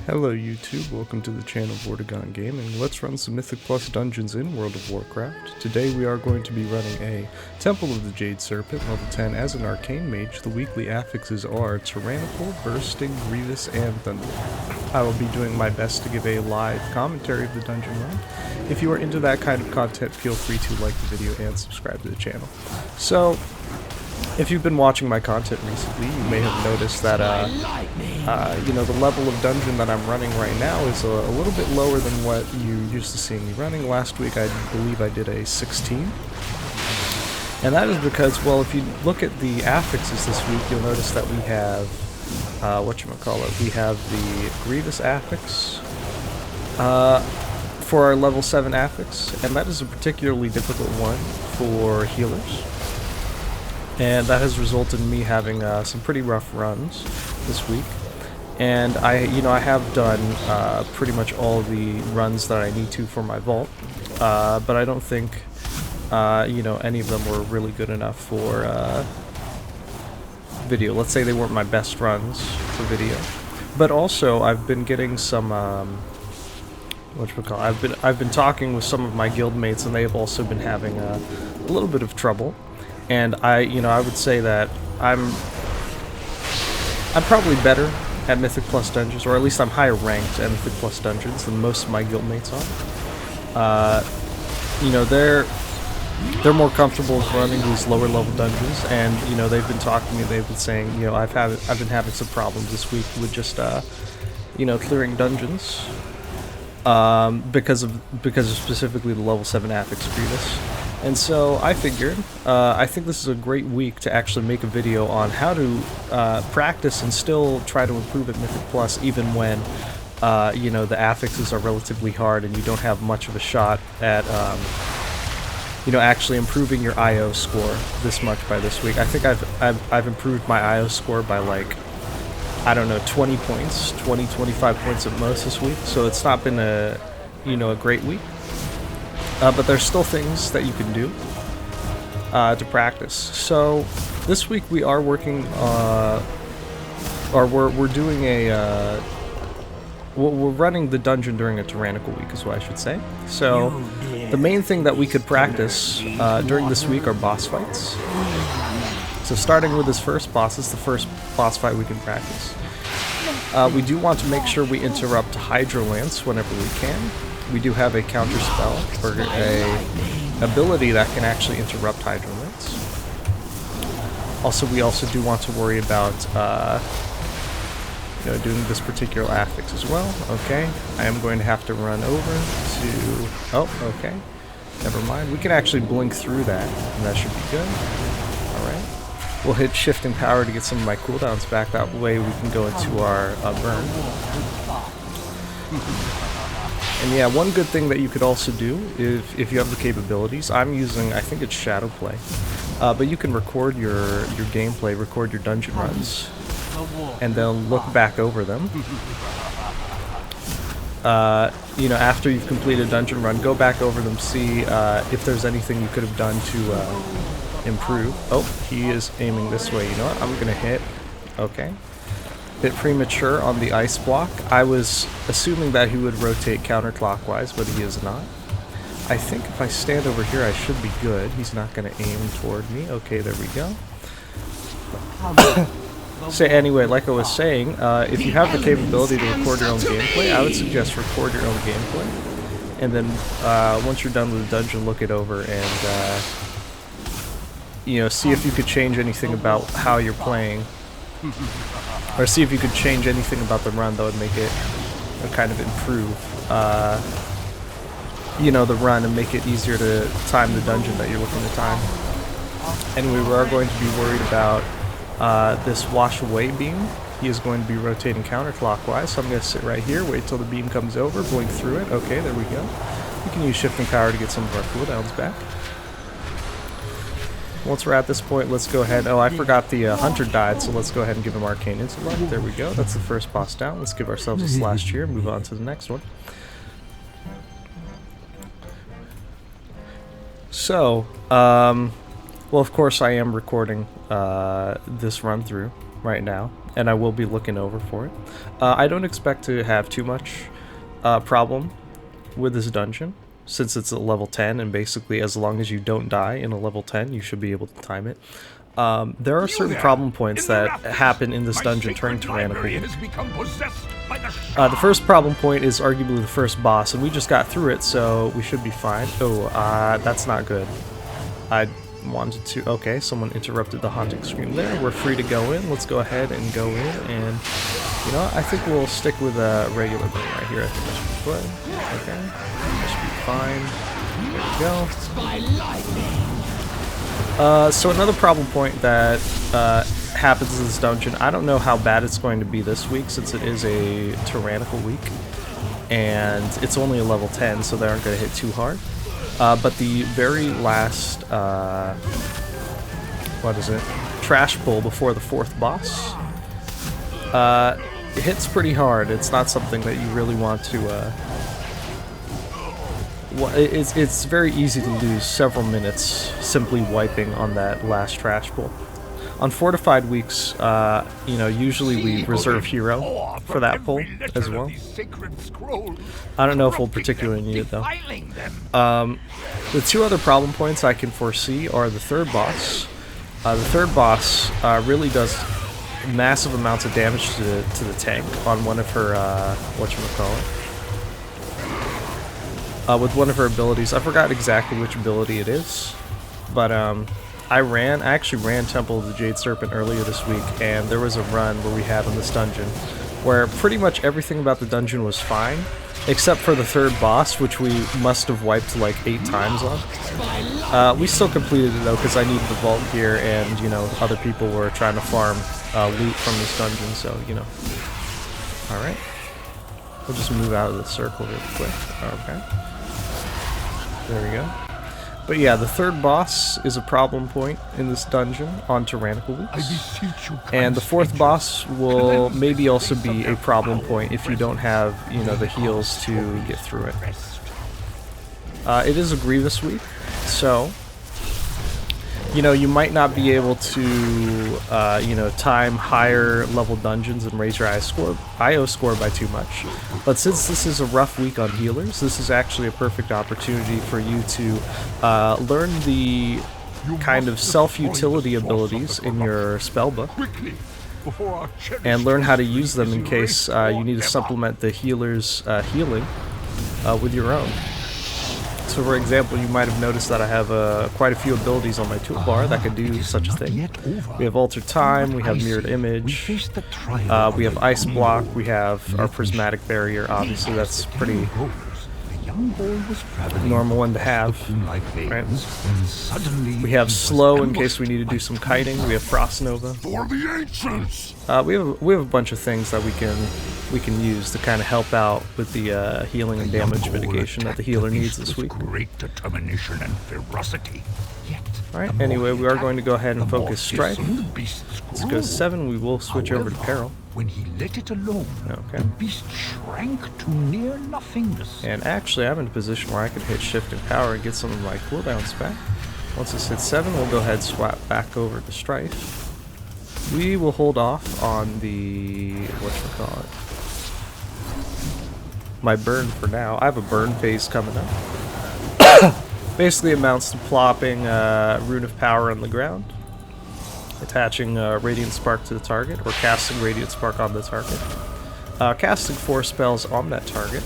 Hello YouTube, welcome to the channel of Vortigon Gaming. Let's run some Mythic Plus dungeons in World of Warcraft. Today we are going to be running a Temple of the Jade Serpent, level 10, as an Arcane Mage. The weekly affixes are Tyrannical, Bursting, Grievous, and Thunder. I will be doing my best to give a live commentary of the dungeon run. If you are into that kind of content, feel free to like the video and subscribe to the channel. So, if you've been watching my content recently, you may have noticed that, the level of dungeon that I'm running right now is a little bit lower than what you used to seeing me running. Last week, I believe I did a 16. And that is because, well, if you look at the affixes this week, you'll notice that we have, we have the Grievous affix for our level 7 affix, and that is a particularly difficult one for healers. And that has resulted in me having some pretty rough runs this week. And I have done pretty much all the runs that I need to for my vault, but I don't think any of them were really good enough for video. Let's say they weren't my best runs for video. But also, I've been getting some I've been talking with some of my guildmates, and they have also been having a little bit of trouble. And I would say that I'm probably better at Mythic Plus dungeons, or at least I'm higher ranked at Mythic Plus dungeons than most of my guildmates are. They're more comfortable running these lower level dungeons, and they've been talking to me. They've been saying, I've been having some problems this week with just clearing dungeons because of specifically the level 7 affix Grievous. And so I figured, I think this is a great week to actually make a video on how to practice and still try to improve at Mythic Plus, even when, the affixes are relatively hard and you don't have much of a shot at, actually improving your IO score this much by this week. I think I've improved my IO score by, like, I don't know, 20 points, 25 points at most this week, so it's not been a great week. But there's still things that you can do to practice. So this week we are working, we're doing we're running the dungeon during a Tyrannical week, is what I should say. So the main thing that we could practice during this week are boss fights. So starting with this first boss, is the first boss fight we can practice. We do want to make sure we interrupt Hydro Lance whenever we can. We do have a counter spell, or a ability that can actually interrupt Hydro Lance. We also do want to worry about, doing this particular affix as well. Okay, I am going to have to run over to... Oh, okay. Never mind. We can actually blink through that, and that should be good. Alright. We'll hit Shift and Power to get some of my cooldowns back. That way we can go into our burn. And yeah, one good thing that you could also do, if you have the capabilities, I'm using, I think it's Shadow Play, but you can record your gameplay, record your dungeon runs, and then look back over them. After you've completed a dungeon run, go back over them, see if there's anything you could have done to improve. Oh, he is aiming this way. You know what? I'm gonna hit. Okay. Bit premature on the ice block. I was assuming that he would rotate counterclockwise, but he is not. I think if I stand over here, I should be good. He's not going to aim toward me. Okay, there we go. So anyway, like I was saying, if you have the capability to record your own gameplay, I would suggest record your own gameplay. And then once you're done with the dungeon, look it over and, see if you could change anything about how you're playing. Or see if you could change anything about the run that would make it kind of improve, the run and make it easier to time the dungeon that you're looking to time. Anyway, we are going to be worried about this Wash Away beam. He is going to be rotating counterclockwise, so I'm going to sit right here, wait till the beam comes over, blink through it. Okay, there we go. We can use Shift and Power to get some of our cooldowns back. Once we're at this point, let's go ahead. Oh, I forgot the Hunter died, so let's go ahead and give him Arcane Intellect. There we go. That's the first boss down. Let's give ourselves a slash cheer and move on to the next one. So, well, of course, I am recording this run through right now. and I will be looking over for it. I don't expect to have too much problem with this dungeon, since it's a level 10, and basically as long as you don't die in a level 10, you should be able to time it. There are certain problem points that happen in this dungeon during Tyrannical. The first problem point is arguably the first boss, and we just got through it, so we should be fine. Oh, that's not good. I wanted to... Okay, someone interrupted the haunting scream there. We're free to go in. Let's go ahead and go in, and... You know, I think we'll stick with a regular burn right here. I think that should be good. Okay. That should be fine. There we go. So another problem point that happens in this dungeon, I don't know how bad it's going to be this week, since it is a Tyrannical week. And it's only a level 10, so they aren't going to hit too hard. But the very last, what is it? Trash pull before the 4th boss. It hits pretty hard. It's not something that you really want to, it's very easy to lose several minutes simply wiping on that last trash pull. On fortified weeks, you know, usually we reserve hero for that pull as well. I don't know if we'll particularly need it though. The 2 other problem points I can foresee are the 3rd boss. The 3rd boss really does massive amounts of damage to the tank on one of her, whatchamacallit. With one of her abilities. I forgot exactly which ability it is, but I actually ran Temple of the Jade Serpent earlier this week, and there was a run where we had in this dungeon where pretty much everything about the dungeon was fine, except for the 3rd boss, which we must have wiped like 8 times on. We still completed it though, because I needed the vault gear, and you know, other people were trying to farm loot from this dungeon, so you know. Alright. We'll just move out of the circle real quick. Okay. There we go. But yeah, the 3rd boss is a problem point in this dungeon on Tyrannical weeks. And the 4th boss will maybe also be a problem point if you don't have, you know, the heals to get through it. It is a Grievous week, so... You know, you might not be able to, you know, time higher level dungeons and raise your IO score by too much. But since this is a rough week on healers, this is actually a perfect opportunity for you to learn the kind of self-utility abilities in your spellbook and learn how to use them in case you need to supplement the healer's healing with your own. So for example, you might have noticed that I have quite a few abilities on my toolbar that can do such a thing. We have Altered Time, we have Mirrored Image, we have Ice Block, we have our Prismatic Barrier, obviously that's pretty normal one to have, right? We have Slow in case we need to do some kiting, we have Frost Nova. We have a bunch of things that we can use to kind of help out with the healing and damage mitigation that the healer needs this week. Alright, anyway, we are going to go ahead and focus Strife. Let's go 7, we will switch over to Peril. When he let it alone, okay. The beast shrank to near nothingness. And actually, I'm in a position where I can hit Shift and Power and get some of my cooldowns back. Once this hits 7, we'll go ahead and swap back over to Strife. We will hold off on the... whatchamacallit? My burn for now. I have a burn phase coming up. Basically amounts to plopping Rune of Power on the ground, attaching Radiant Spark to the target, or casting Radiant Spark on the target, casting 4 spells on that target,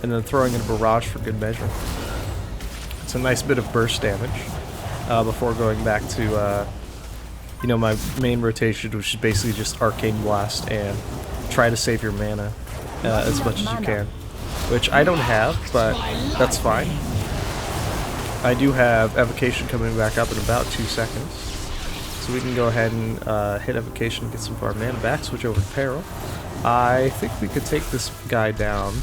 and then throwing in a barrage for good measure. It's a nice bit of burst damage before going back to you know, my main rotation, which is basically just Arcane Blast and try to save your mana as much as you can, which I don't have, but that's fine. I do have Evocation coming back up in about 2 seconds, so we can go ahead and hit Evocation and get some of our mana back, switch over to Peril. I think we could take this guy down.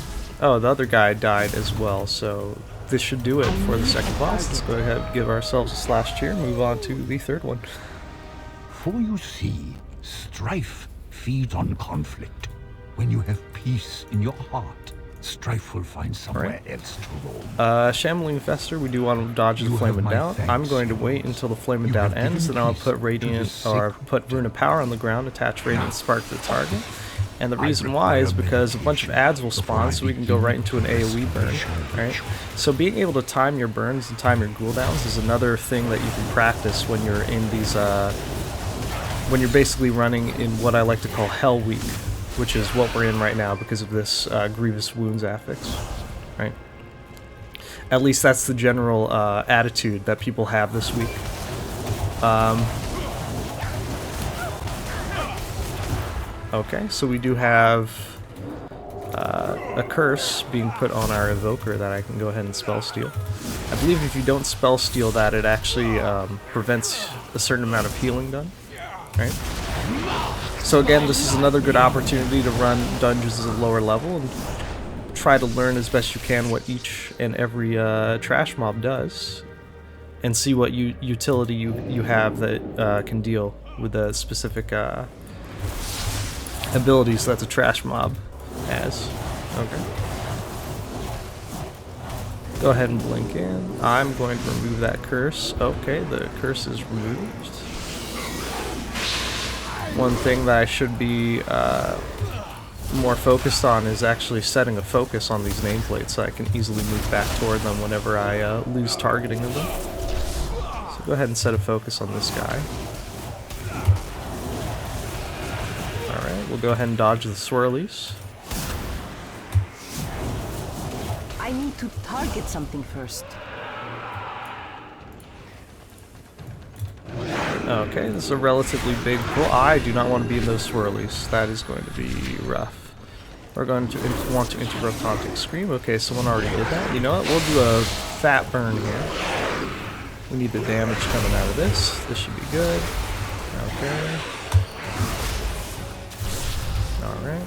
Oh, the other guy died as well, so this should do it for the 2nd boss. Let's go ahead and give ourselves a slash cheer and move on to the 3rd one. For you see, strife feeds on conflict. When you have peace in your heart, Strife will find somewhere else to roam. Shambling Fester, we do want to dodge the Flame of Doubt. I'm going to wait until the Flame of Doubt ends, then I'll put Radiant, or put Rune of Power on the ground, attach Radiant Spark to the target. And the reason why is because a bunch of adds will spawn, so we can go right into an AoE burn, right? So being able to time your burns and time your cooldowns is another thing that you can practice when you're in these, when you're basically running in what I like to call Hell Week, which is what we're in right now because of this Grievous Wounds affix, right? At least that's the general attitude that people have this week. Okay, so we do have a curse being put on our evoker that I can go ahead and spell steal. I believe if you don't spell steal that, it actually prevents a certain amount of healing done, right? So again, this is another good opportunity to run dungeons at a lower level and try to learn as best you can what each and every trash mob does, and see what utility you have that can deal with the specific abilities that the trash mob has. Okay. Go ahead and blink in. I'm going to remove that curse. Okay, the curse is removed. One thing that I should be more focused on is actually setting a focus on these nameplates so I can easily move back toward them whenever I lose targeting of them. So go ahead and set a focus on this guy. We'll go ahead and dodge the swirlies. I need to target something first. Okay, this is a relatively big pool. I do not want to be in those swirlies. That is going to be rough. We're going to want to interrupt Haunting Scream. Okay, someone already did that. You know what? We'll do a fat burn here. We need the damage coming out of this. This should be good. Okay. Alright.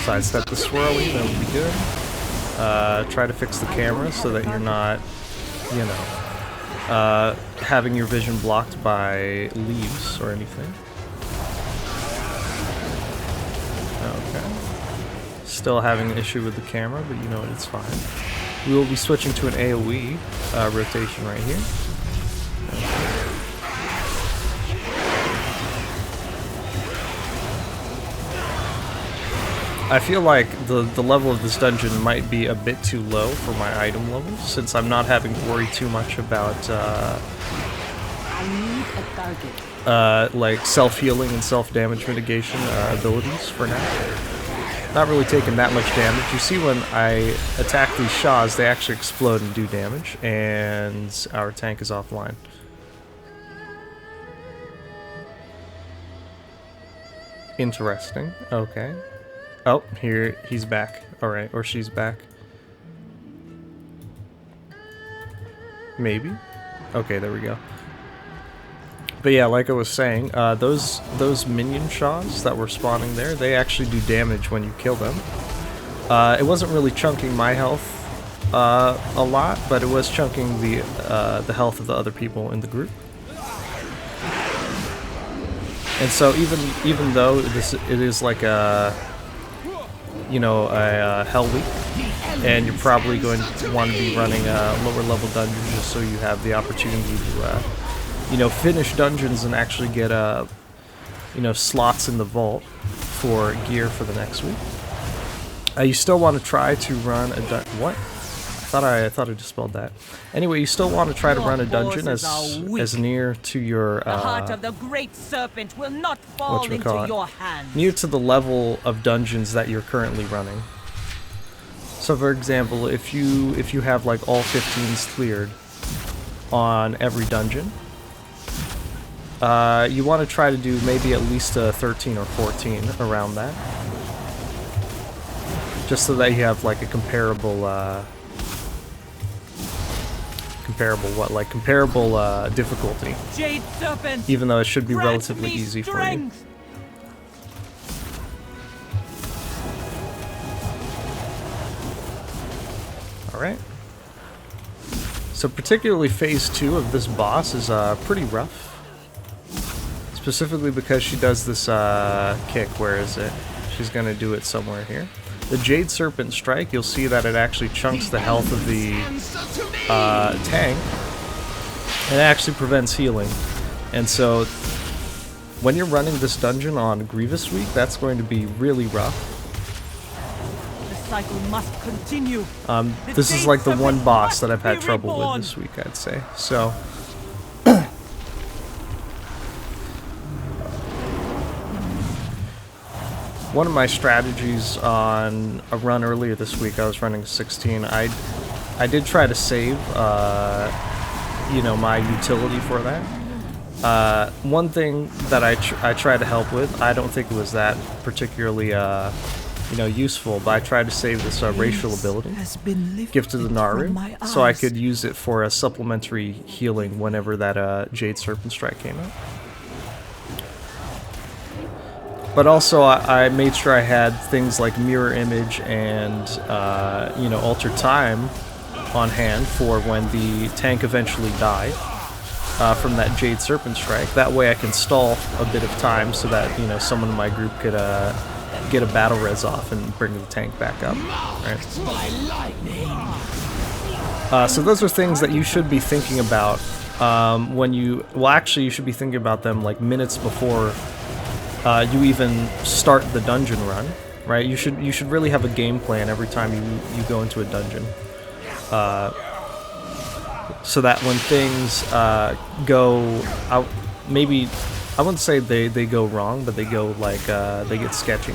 Sidestep the swirly, that would be good. Try to fix the camera so that you're not, you know, having your vision blocked by leaves or anything. Okay. Still having an issue with the camera, but you know what, it's fine. We will be switching to an AoE rotation right here. Okay. I feel like the level of this dungeon might be a bit too low for my item levels, since I'm not having to worry too much about I need a target. Like self-healing and self-damage mitigation abilities for now. Not really taking that much damage. You see when I attack these Shas, they actually explode and do damage, and our tank is offline. Interesting. Okay. Oh, here, he's back. Alright, or she's back. Maybe? Okay, there we go. But yeah, like I was saying, those minion Shas that were spawning there, they actually do damage when you kill them. It wasn't really chunking my health a lot, but it was chunking the health of the other people in the group. And so even though it is like a, you know, a Hell Week, and you're probably going to want to be running lower level dungeons just so you have the opportunity to, you know, finish dungeons and actually get, you know, slots in the vault for gear for the next week. You still want to try to run a what? I thought I just spelled that. Anyway, you still want to try to run a dungeon as near to your the heart of the great serpent will not fall into your hands. Near to the level of dungeons that you're currently running. So for example, if you have like all 15s cleared on every dungeon, you want to try to do maybe at least a 13 or 14 around that. Just so that you have like a comparable difficulty. Jade Serpent, even though it should be relatively easy for you. Alright. So particularly phase 2 of this boss is pretty rough. Specifically because she does this kick, where is it? she's going to do it somewhere here. The Jade Serpent strike, you'll see that it actually chunks the health of the tank. It actually prevents healing. And so when you're running this dungeon on Grievous week, that's going to be really rough. The cycle must continue. This is like the one boss that I've had trouble with this week, I'd say. So one of my strategies on a run earlier this week, I was running 16. I did try to save, you know, my utility for that. One thing that I tried to help with, I don't think it was that particularly, you know, useful, but I tried to save this racial ability, Gift of the Naru, so I could use it for a supplementary healing whenever that Jade Serpent strike came out. But also, I made sure I had things like Mirror Image and, you know, Alter Time on hand for when the tank eventually died from that Jade Serpent strike. That way I can stall a bit of time so that, you know, someone in my group could get a battle res off and bring the tank back up. Right? So those are things that you should be thinking about when you... Well, actually, you should be thinking about them like minutes before you even start the dungeon run, right? You should really have a game plan every time you go into a dungeon, so that when things go out, maybe I wouldn't say they go wrong, but they go like they get sketchy.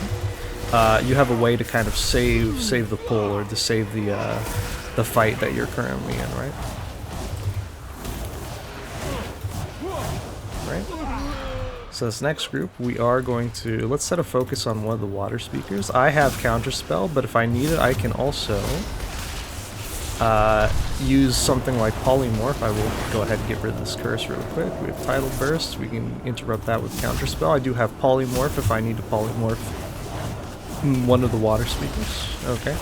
You have a way to kind of save the pull or to save the fight that you're currently in, right? Right. So this next group, we are going to, let's set a focus on one of the water speakers. I have Counterspell, but if I need it, I can also use something like Polymorph. I will go ahead and get rid of this curse real quick. We have Tidal Burst, we can interrupt that with Counterspell. I do have Polymorph if I need to Polymorph one of the water speakers. Okay.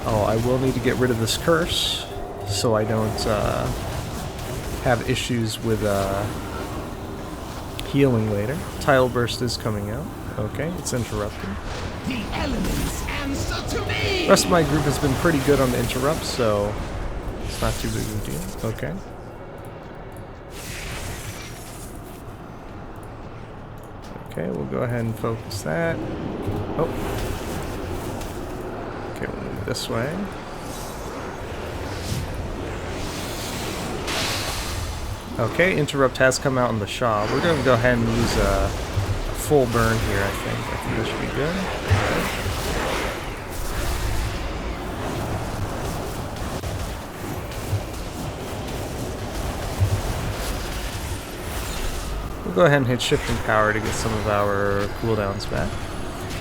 Oh, I will need to get rid of this curse, so I don't have issues with healing later. Tidal Burst is coming out. Okay, it's interrupted. The elements answer to me. The rest of my group has been pretty good on the interrupts, so it's not too big of a deal. Okay. Okay, we'll go ahead and focus that. Oh. Okay, we'll move this way. Okay, interrupt has come out in the Sha. We're going to go ahead and use a full burn here, I think. I think this should be good. We'll go ahead and hit Shifting Power to get some of our cooldowns back.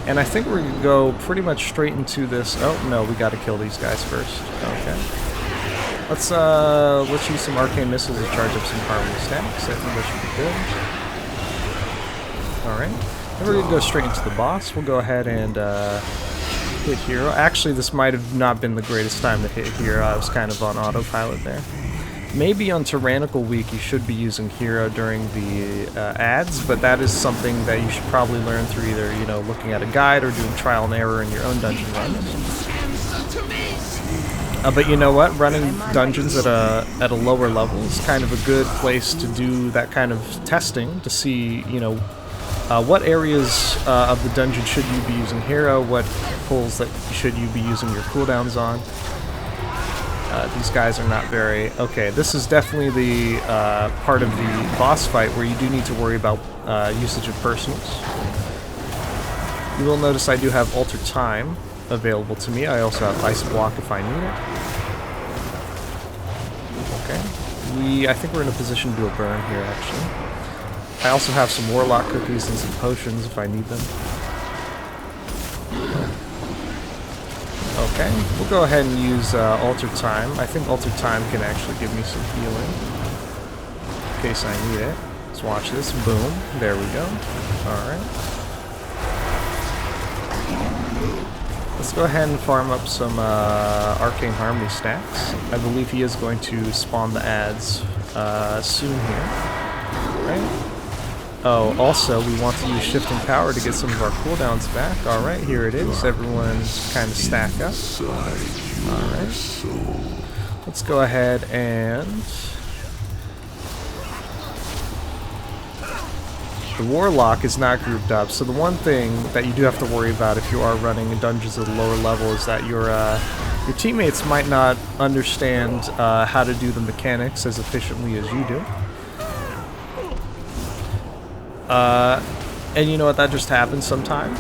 And I think we're going to go pretty much straight into this. Oh, no, we got to kill these guys first. Okay. Let's use some Arcane Missiles to charge up some Harmony stacks. I think that should be good. Alright. Then we're going to go straight into the boss. We'll go ahead and hit Hero. Actually, this might have not been the greatest time to hit Hero. I was kind of on autopilot there. Maybe on Tyrannical week you should be using Hero during the ads, but that is something that you should probably learn through either, you know, looking at a guide or doing trial and error in your own dungeon runs. But you know what? Running dungeons at a lower level is kind of a good place to do that kind of testing to see, you know, what areas of the dungeon should you be using Hero, what pulls that should you be using your cooldowns on. These guys are not very... Okay, this is definitely the part of the boss fight where you do need to worry about usage of personals. You will notice I do have Alter Time available to me. I also have Ice Block if I need it. Okay. I think we're in a position to do a burn here, actually. I also have some Warlock cookies and some potions if I need them. Okay, we'll go ahead and use Alter Time. I think Alter Time can actually give me some healing in case I need it. Let's watch this. Boom. There we go. Alright. Let's go ahead and farm up some Arcane Harmony stacks. I believe he is going to spawn the ads soon here. Right? Oh, also, we want to use Shifting Power to get some of our cooldowns back. Alright, here it is. Everyone kind of stack up. Alright. Let's go ahead and... The Warlock is not grouped up, so the one thing that you do have to worry about if you are running in dungeons at a lower level is that your teammates might not understand how to do the mechanics as efficiently as you do. And you know what, that just happens sometimes.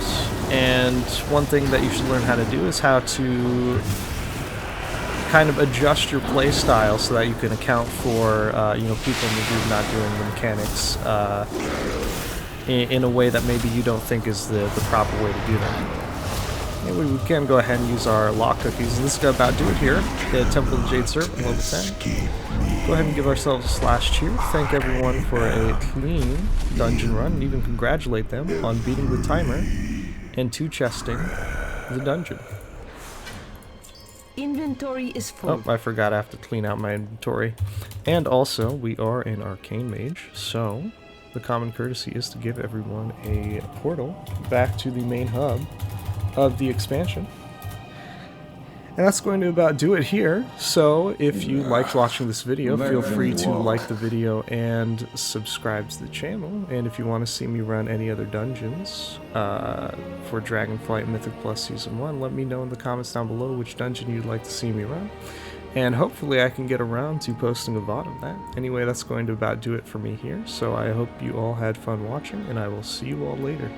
And one thing that you should learn how to do is how to kind of adjust your play style so that you can account for you know, people in the group not doing the mechanics in a way that maybe you don't think is the proper way to do that. Anyway, we can go ahead and use our lock cookies, and this is gonna about do it here. The Temple of Jade Serpent, level 10. Go ahead and give ourselves a slash cheer. Thank everyone for a clean dungeon run, and even congratulate them on beating the timer and 2-chesting the dungeon. Inventory is full. Oh, I forgot I have to clean out my inventory. And also, we are an Arcane Mage, so the common courtesy is to give everyone a portal back to the main hub of the expansion. And that's going to about do it here. So if you liked watching this video, feel free to like the video and subscribe to the channel. And if you want to see me run any other dungeons for Dragonflight Mythic Plus Season 1, let me know in the comments down below which dungeon you'd like to see me run. And hopefully I can get around to posting a VOD of that. Anyway, that's going to about do it for me here. So I hope you all had fun watching, and I will see you all later.